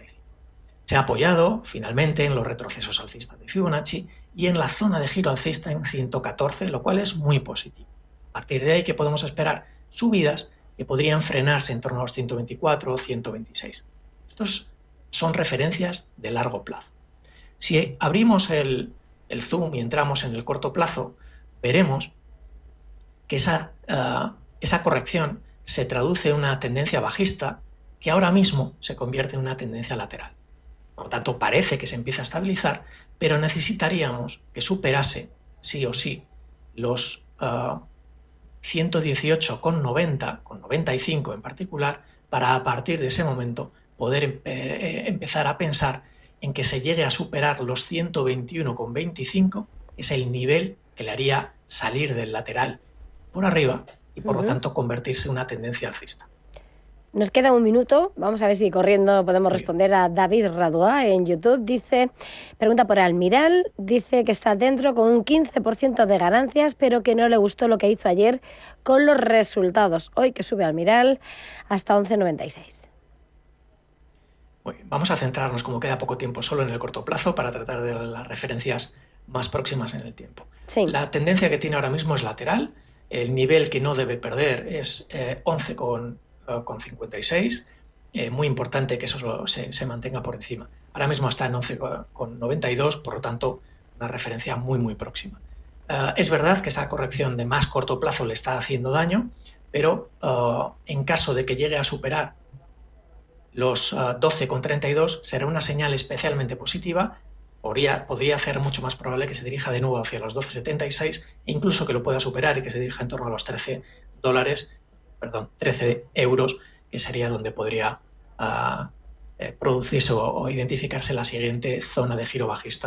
Se ha apoyado finalmente en los retrocesos alcistas de Fibonacci y en la zona de giro alcista en 114, lo cual es muy positivo. A partir de ahí que podemos esperar subidas que podrían frenarse en torno a los 124 o 126. Estos son referencias de largo plazo. Si abrimos el zoom y entramos en el corto plazo, veremos que esa corrección se traduce en una tendencia bajista que ahora mismo se convierte en una tendencia lateral. Por lo tanto, parece que se empieza a estabilizar, pero necesitaríamos que superase, sí o sí, los 118,90, con 95 en particular, para a partir de ese momento poder empezar a pensar en que se llegue a superar los 121,25, es el nivel que le haría salir del lateral por arriba y por lo tanto convertirse en una tendencia alcista. Nos queda un minuto, vamos a ver si corriendo podemos responder a David Radua en YouTube. Pregunta por Almiral, dice que está dentro con un 15% de ganancias, pero que no le gustó lo que hizo ayer con los resultados. Hoy que sube Almiral hasta 11,96. Muy bien, vamos a centrarnos, como queda poco tiempo, solo en el corto plazo para tratar de las referencias más próximas en el tiempo. Sí. La tendencia que tiene ahora mismo es lateral, el nivel que no debe perder es 11,56, muy importante que eso se mantenga por encima. Ahora mismo está en 11,92, por lo tanto, una referencia muy, muy próxima. Es verdad que esa corrección de más corto plazo le está haciendo daño, pero en caso de que llegue a superar los 12,32, será una señal especialmente positiva. Podría hacer mucho más probable que se dirija de nuevo hacia los 12,76 e incluso que lo pueda superar y que se dirija en torno a los 13 euros, que sería donde podría producirse o identificarse la siguiente zona de giro bajista